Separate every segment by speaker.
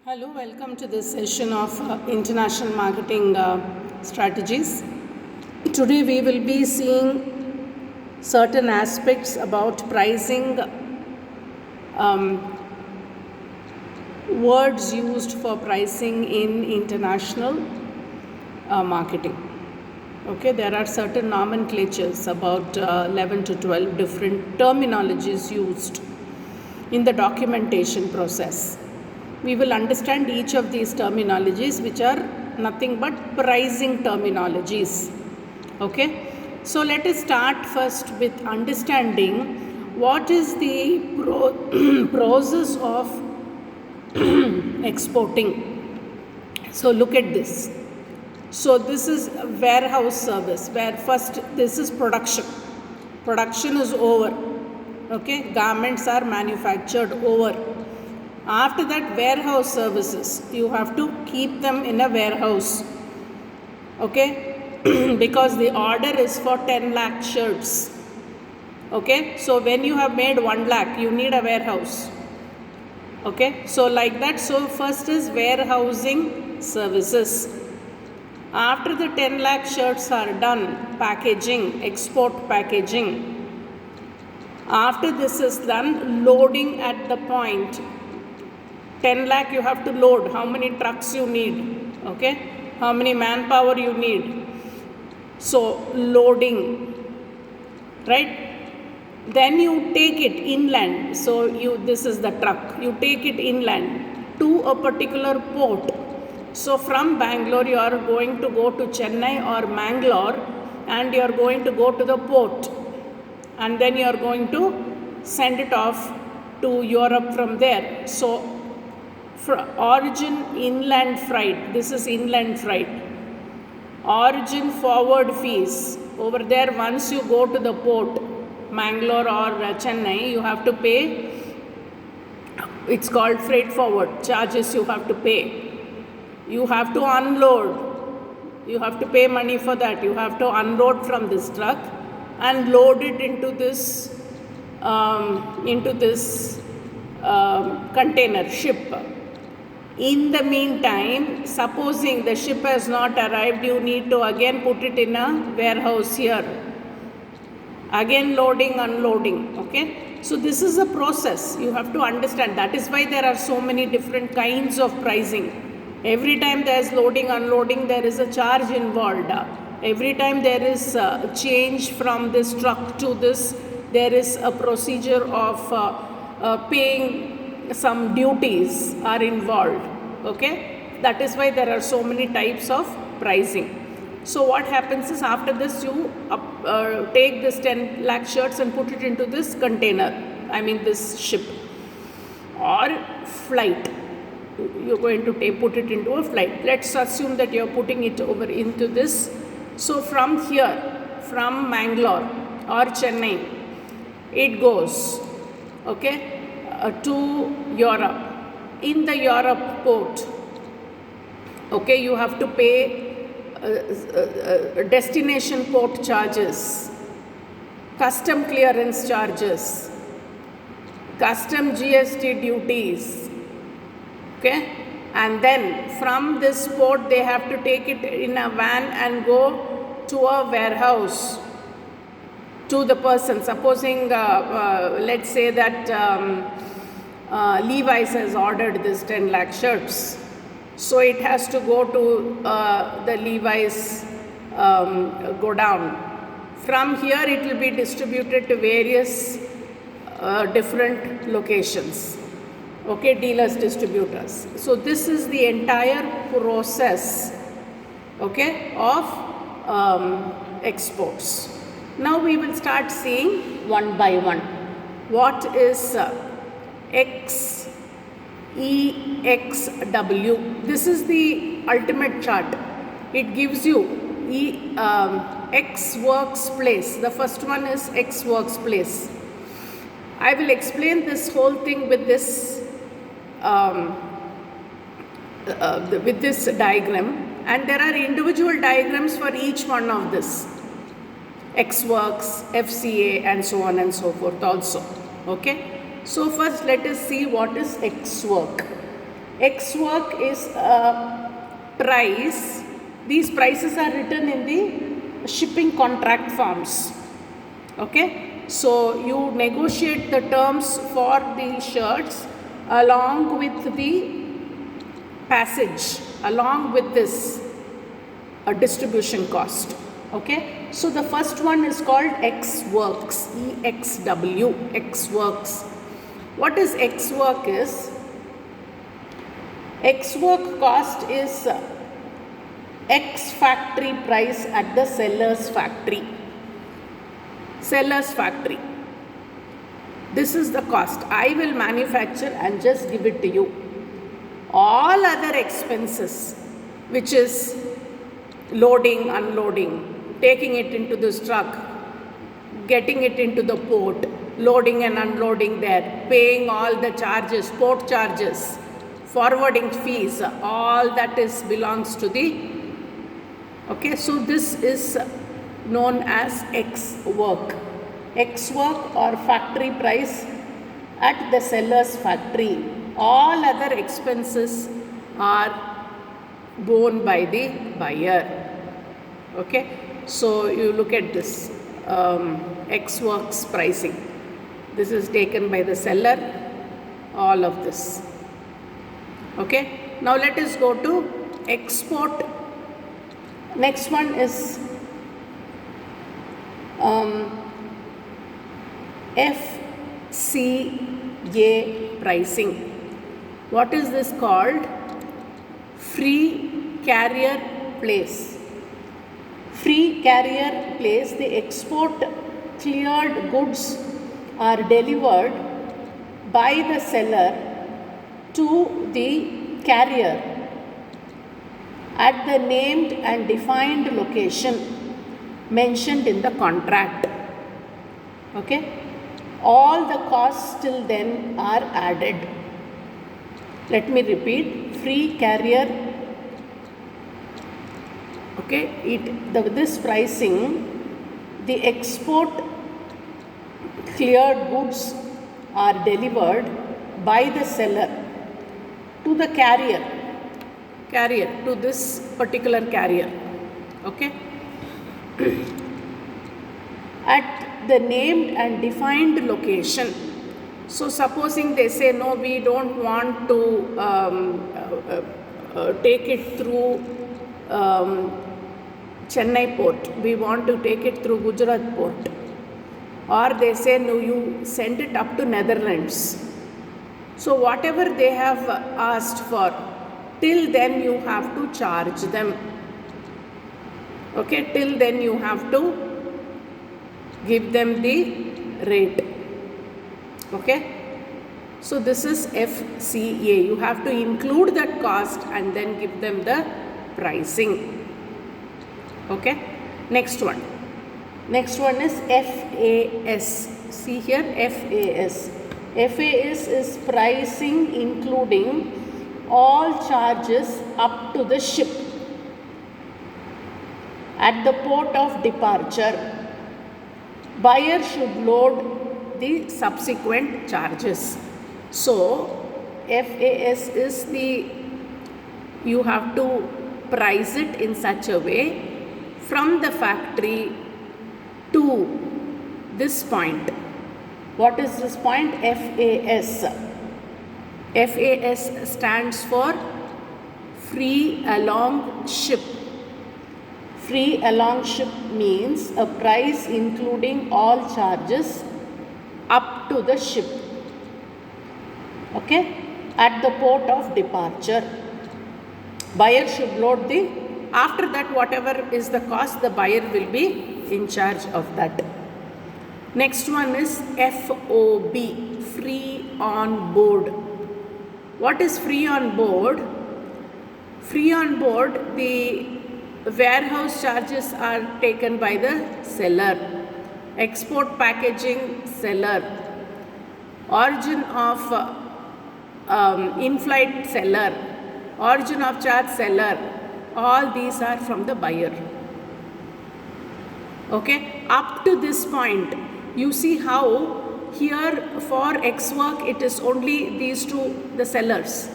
Speaker 1: Hello, welcome to this session of International Marketing Strategies. Today we will be seeing certain aspects about pricing, words used for pricing in international marketing. Okay, there are certain nomenclatures, about 11 to 12 different terminologies used in the documentation process. We will understand each of these terminologies, which are nothing but pricing terminologies. Okay, so let us start first with understanding what is the process of exporting. So look at this. So this is a warehouse service where first this is production. Production is over. Okay, garments are manufactured over. After that, warehouse services, you have to keep them in a warehouse. Okay, because the order is for 10 lakh shirts. Okay, so when you have made 1 lakh, you need a warehouse. Okay, so like that. So first is warehousing services. After the 10 lakh shirts are done, packaging, export packaging. After this is done, loading at the point. 10 lakh you have to load, how many trucks you need, okay, how many manpower you need. So loading, right? Then you take it inland. So this is the truck, you take it inland to a particular port. So from Bangalore you are going to go to Chennai or Mangalore, and you are going to go to the port, and then you are going to send it off to Europe from there. So origin inland freight, this is inland freight. Origin forward fees, over there once you go to the port, Mangalore or Chennai, you have to pay, it's called freight forward charges, you have to pay. You have to unload, you have to pay money for that. You have to unload from this truck and load it into this container, ship. In the meantime, supposing the ship has not arrived, you need to again put it in a warehouse here. Again loading, unloading, okay. So this is a process, you have to understand. That is why there are so many different kinds of pricing. Every time there is loading, unloading, there is a charge involved. Every time there is a change from this truck to this, there is a procedure of paying some duties are involved. Okay, that is why there are so many types of pricing. So what happens is, after this you take this 10 lakh shirts and put it into this container, I mean this ship or flight. You're going to put it into a flight. Let's assume that you're putting it over into this. So from here, from Mangalore or Chennai, it goes, okay, to Europe. In the Europe port, okay, you have to pay destination port charges, custom clearance charges, custom GST duties, okay, and then from this port they have to take it in a van and go to a warehouse to the person. Supposing let's say that Levi's has ordered this 10 lakh shirts, so it has to go to the Levi's go down. From here it will be distributed to various different locations, okay, dealers, distributors. So this is the entire process, okay, of exports. Now we will start seeing one by one. What is XEXW? This is the ultimate chart. It gives you X works place. The first one is X works place. I will explain this whole thing with this diagram, and there are individual diagrams for each one of this. X works, FCA, and so on and so forth also. Okay. So first let us see what is X work. X work is a price. These prices are written in the shipping contract forms. Okay, so you negotiate the terms for the shirts along with the passage, along with this distribution cost. Okay, so the first one is called X works, EXW, X works. What is X work is? X work cost is X factory price at the seller's factory. Seller's factory. This is the cost. I will manufacture and just give it to you. All other expenses, which is loading, unloading, taking it into this truck, getting it into the port, loading and unloading there, paying all the charges, port charges, forwarding fees, all that is belongs to the, okay, so this is known as X work. X work or factory price at the seller's factory. All other expenses are borne by the buyer. Okay, so you look at this X works pricing. This is taken by the seller, all of this. Okay, now let us go to export. Next one is FCA pricing. What is this called? Free carrier place. Free carrier place, the export cleared goods are delivered by the seller to the carrier at the named and defined location mentioned in the contract. Okay, all the costs till then are added. Let me repeat, free carrier. Okay, this pricing, the export cleared goods are delivered by the seller to the carrier, to this particular carrier. Okay, at the named and defined location. So supposing they say, no, we don't want to take it through Chennai port, we want to take it through Gujarat port, or they say, no, you send it up to Netherlands. So whatever they have asked for, till then you have to charge them. Okay, till then you have to give them the rate. Okay, so this is FCA. You have to include that cost and then give them the pricing. Okay, next one. Next one is FAS. See here, FAS. FAS is pricing including all charges up to the ship at the port of departure. Buyer should load the subsequent charges. So FAS is you have to price it in such a way from the factory to this point. What is this point? FAS. FAS stands for free along ship. Free along ship means a price including all charges up to the ship. Okay, at the port of departure. Buyer should load after that whatever is the cost, the buyer will be in charge of that. Next one is FOB, free on board. What is free on board? Free on board, the warehouse charges are taken by the seller. Export packaging, seller. Origin of in-flight, seller. Origin of charge, seller. All these are from the buyer. Okay, up to this point, you see how here for X work it is only these two, the sellers.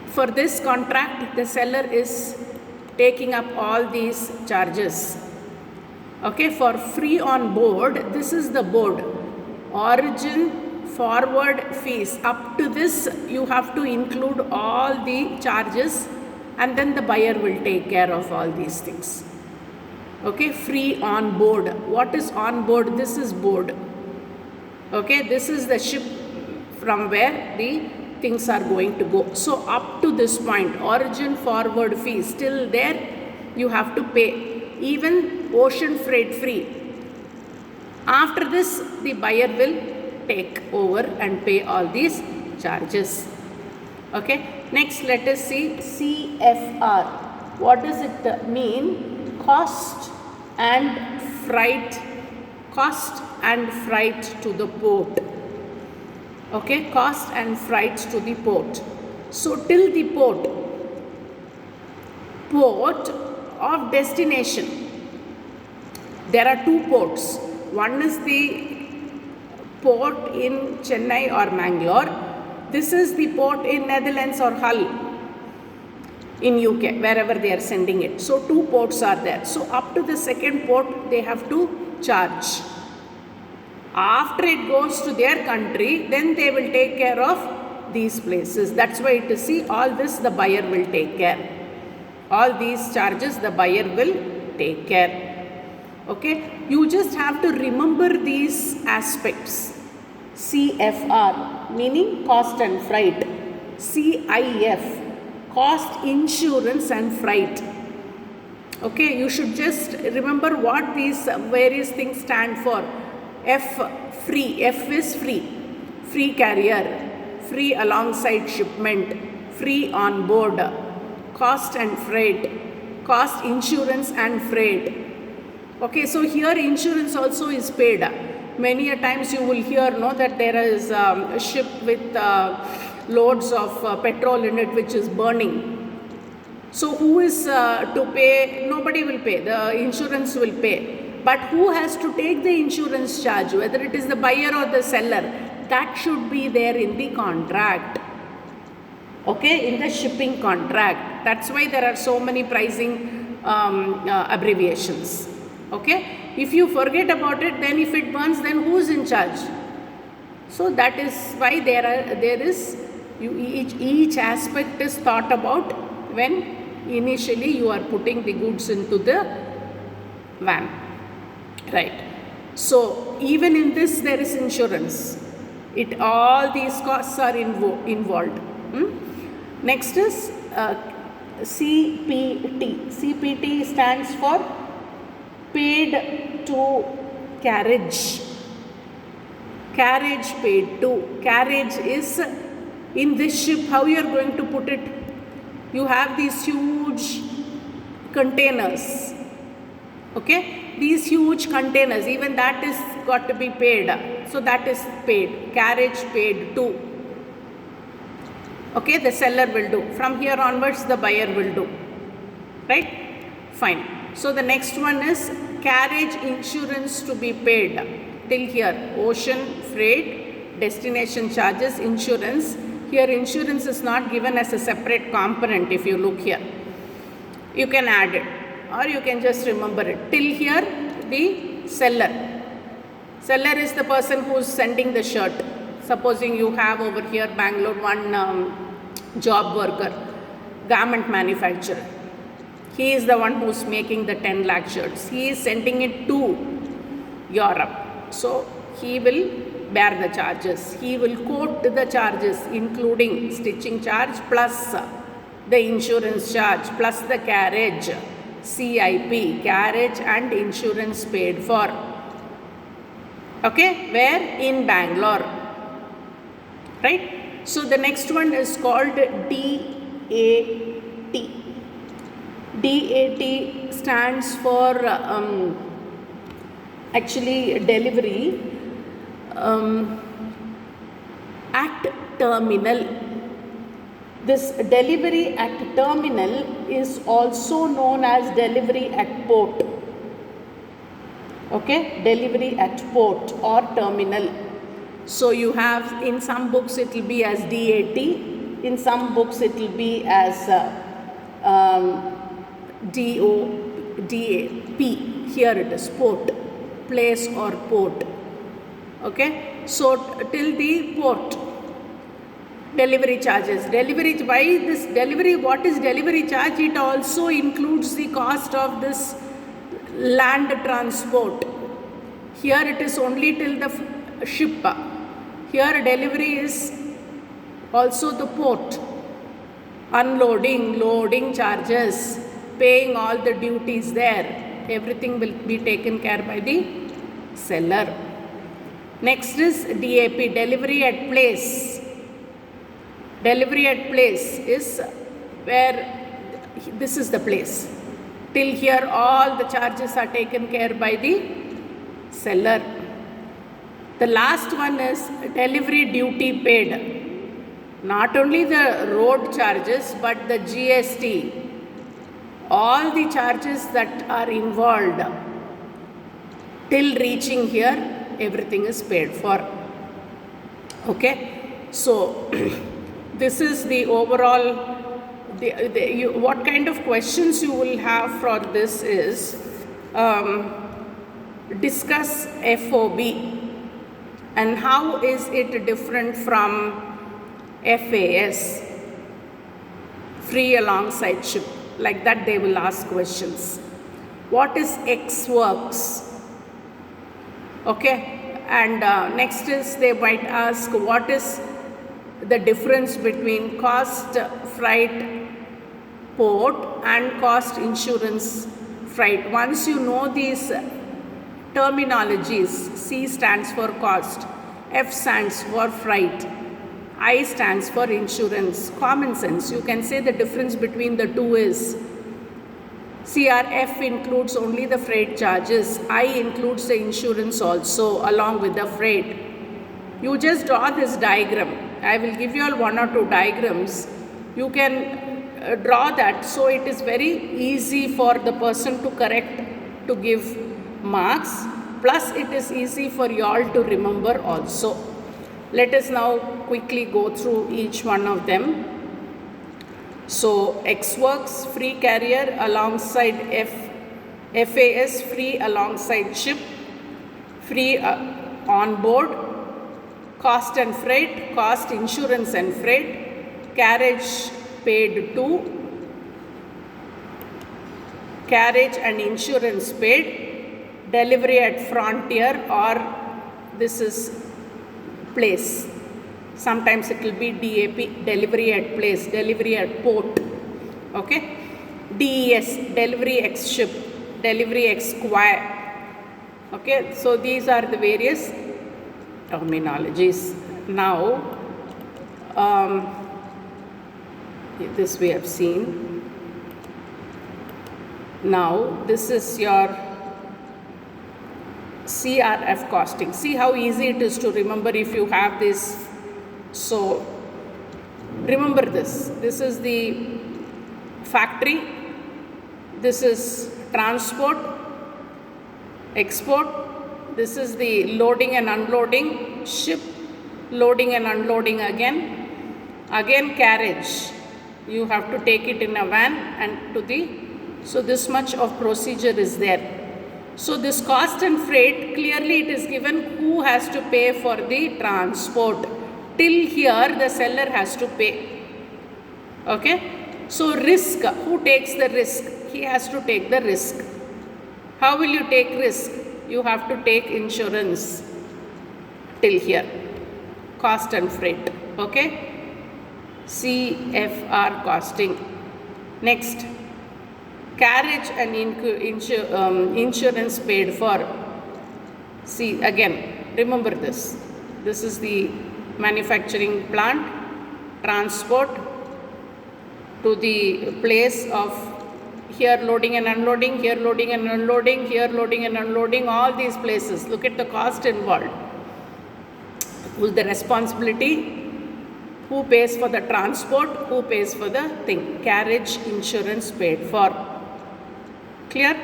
Speaker 1: For this contract, the seller is taking up all these charges. Okay, for free on board, this is the board. Origin, forward fees. Up to this, you have to include all the charges, and then the buyer will take care of all these things. Okay, free on board. What is on board? This is board. Okay, this is the ship from where the things are going to go. So up to this point, origin, forward fees, till there you have to pay. Even ocean freight free. After this, the buyer will take over and pay all these charges. Okay, next let us see CFR. What does it mean? Cost and freight to the port. Okay, cost and freight to the port. So till the port of destination, there are two ports. One is the port in Chennai or Mangalore. This is the port in Netherlands or Hull in UK, wherever they are sending it. So two ports are there. So up to the second port, they have to charge. After it goes to their country, then they will take care of these places. That's why it is, see, all this the buyer will take care. All these charges the buyer will take care. Okay, you just have to remember these aspects. CFR meaning cost and freight. CIF, cost, insurance and freight. Okay, you should just remember what these various things stand for. F, free. F is free. Free carrier, free alongside shipment, free on board, cost and freight, cost, insurance and freight. Okay, so here insurance also is paid. Many a times you will hear that there is a ship with loads of petrol in it which is burning. So who is to pay? Nobody will pay. The insurance will pay. But who has to take the insurance charge? Whether it is the buyer or the seller, that should be there in the contract. Okay, in the shipping contract. That's why there are so many pricing abbreviations. Okay, if you forget about it, then if it burns, then who is in charge? So that is why each aspect is thought about when initially you are putting the goods into the van. Right. So even in this there is insurance. All these costs are involved. Next is CPT. CPT stands for paid to carriage. Carriage paid to. Carriage is in this ship. How you are going to put it? You have these huge containers. Okay, these huge containers, even that is got to be paid. So that is paid. Carriage paid to. Okay, the seller will do. From here onwards, the buyer will do. Right? Fine. So the next one is carriage insurance to be paid. Till here, ocean freight, destination charges, insurance. Here Insurance is not given as a separate component. If you look here, you can add it or you can just remember it. Till here, the seller is the person who is sending the shirt. Supposing you have over here Bangalore one job worker, garment manufacturer. He is the one who is making the 10 lakh shirts. He is sending it to Europe. So he will bear the charges. He will quote the charges including stitching charge plus the insurance charge plus the carriage, CIP, carriage and insurance paid for. Okay, where? In Bangalore. Right? So the next one is called DAT. DAT stands for actually delivery at terminal. This delivery at terminal is also known as delivery at port. Okay, delivery at port or terminal. So you have in some books it will be as DAT, In some books it will be as DODAP. Here it is port, place or port. Okay, so till the port. Delivery charges. Delivery, why this delivery? What is delivery charge? It also includes the cost of this land transport. Here it is only till the ship. Here delivery is also the port. Unloading, loading charges, paying all the duties there. Everything will be taken care by the seller. Next is DAP, delivery at place. Delivery at place is where this is the place. Till here all the charges are taken care by the seller. The last one is delivery duty paid. Not only the road charges but the GST. All the charges that are involved till reaching here, everything is paid for. Okay, so this is the overall, what kind of questions you will have for this is, discuss FOB and how is it different from FAS, free alongside ship. Like that they will ask questions. What is Ex Works? Okay, and next is they might ask what is the difference between cost freight port and cost insurance freight. Once you know these terminologies, C stands for cost, F stands for freight, I stands for insurance. Common sense, you can say the difference between the two is CRF includes only the freight charges, I includes the insurance also along with the freight. You just draw this diagram. I will give you all one or two diagrams. You can draw that, so it is very easy for the person to correct, to give marks, plus it is easy for you all to remember also. Let us now quickly go through each one of them. So Ex Works, free carrier alongside FAS, free alongside ship, free on board, cost and freight, cost, insurance and freight, carriage paid to, carriage and insurance paid, delivery at frontier, or this is place. Sometimes it will be DAP, delivery at place, delivery at port. Okay, DES, delivery ex ship, delivery ex square. Okay, so these are the various terminologies. Now, this we have seen. Now, this is your CRF costing. See how easy it is to remember if you have this. So, remember this. This is the factory. This is transport, export. This is the loading and unloading, ship, loading and unloading again. Again carriage. You have to take it in a van and to the, so this much of procedure is there. So this cost and freight, clearly it is given who has to pay for the transport. Till here the seller has to pay. Okay. So risk, who takes the risk? He has to take the risk. How will you take risk? You have to take insurance till here. Cost and freight. Okay. CFR costing. Next. Carriage and insurance paid for. See again, remember this. This is the manufacturing plant, transport to the place of here loading and unloading, here loading and unloading, here loading and unloading, all these places. Look at the cost involved. Who's the responsibility? Who pays for the transport? Who pays for the thing? Carriage, insurance paid for. Clear?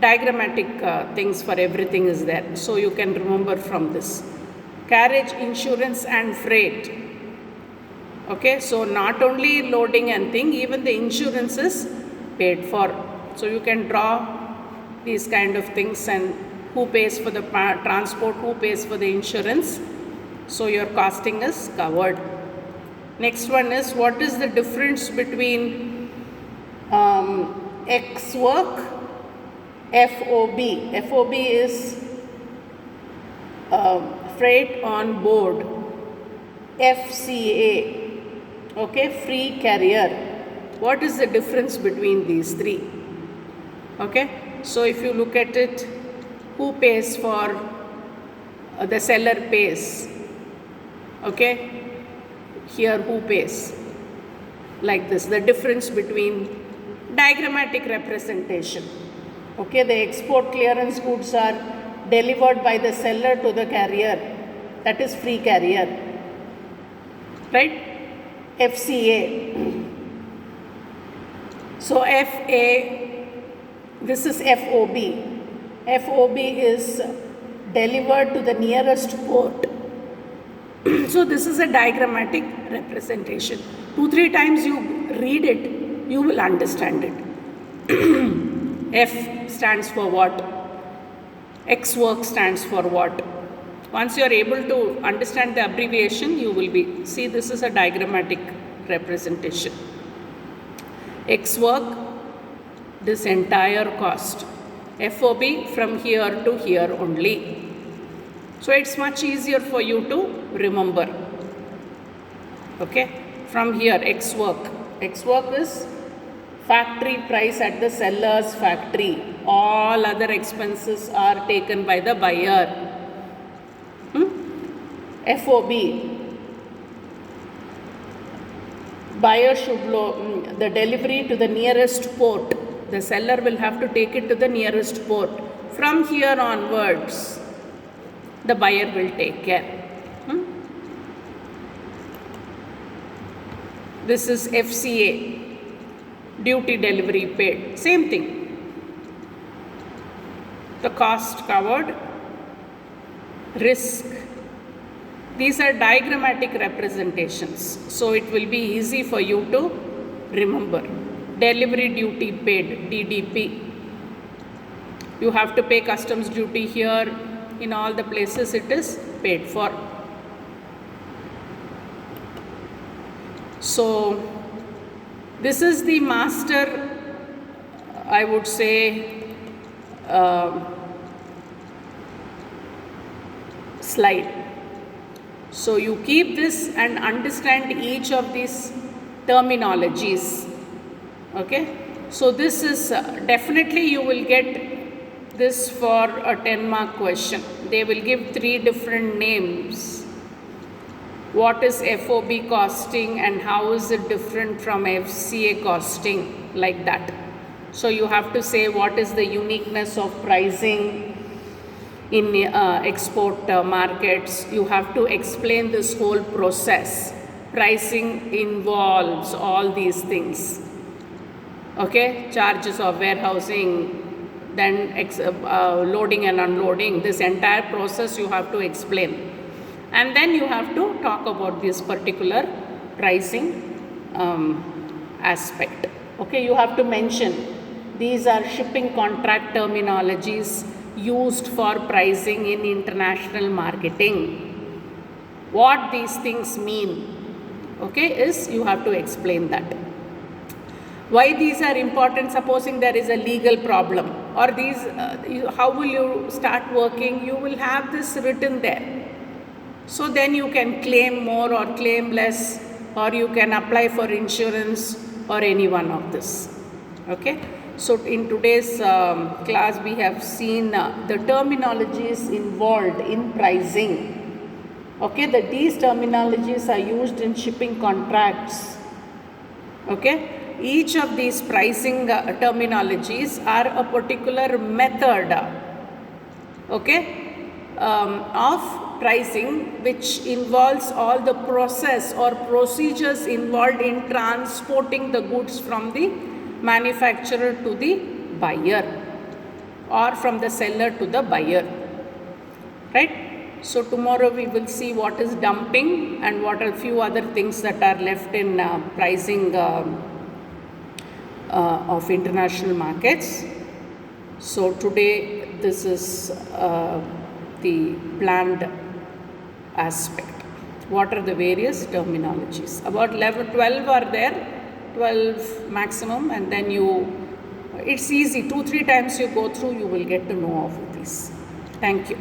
Speaker 1: Diagrammatic things for everything is there. So you can remember from this. Carriage, insurance and freight. Okay, so not only loading and thing, even the insurance is paid for. So you can draw these kind of things, and who pays for the transport, who pays for the insurance. So your costing is covered. Next one is, what is the difference between X work, FOB. FOB is freight on board. FCA, okay, free carrier. What is the difference between these three? Okay, so if you look at it, who pays for, the seller pays. Okay, here who pays? Like this, the difference between diagrammatic representation. Okay, the export clearance goods are delivered by the seller to the carrier, that is free carrier, right? FCA. So FA, this is FOB. FOB is delivered to the nearest port. So this is a diagrammatic representation. 2-3 times you read it, you will understand it. F stands for what? X work stands for what? Once you are able to understand the abbreviation, you will be, see, this is a diagrammatic representation. X work, this entire cost. FOB from here to here only. So it's much easier for you to remember. Okay, from here X work. X work is factory price at the seller's factory. All other expenses are taken by the buyer. FOB, buyer should the delivery to the nearest port. The seller will have to take it to the nearest port. From here onwards, the buyer will take care. This is FCA, duty delivery paid. Same thing. The cost covered, risk. These are diagrammatic representations, so it will be easy for you to remember. Delivery duty paid, DDP. You have to pay customs duty here. In all the places it is paid for. So this is the master, I would say, slide. So you keep this and understand each of these terminologies. Okay, so this is definitely you will get this for a 10-mark question. They will give 3 different names. What is FOB costing and how is it different from FCA costing, like that. So you have to say what is the uniqueness of pricing in export markets. You have to explain this whole process. Pricing involves all these things. Okay, charges of warehousing, then loading and unloading. This entire process you have to explain. And then you have to talk about this particular pricing aspect. Okay, you have to mention these are shipping contract terminologies used for pricing in international marketing. What these things mean, okay, is you have to explain that. Why these are important? Supposing there is a legal problem, or these, how will you start working? You will have this written there. So then you can claim more or claim less, or you can apply for insurance or any one of this. Okay. So in today's class we have seen the terminologies involved in pricing. Okay, these terminologies are used in shipping contracts. Okay. Each of these pricing terminologies are a particular method, okay, of pricing, which involves all the process or procedures involved in transporting the goods from the manufacturer to the buyer or from the seller to the buyer, right? So tomorrow we will see what is dumping and what are few other things that are left in pricing of international markets. So today this is the planned aspect. What are the various terminologies? About 11, 12 are there, 12 maximum, and then it's easy, 2-3 times you go through, you will get to know of these. Thank you.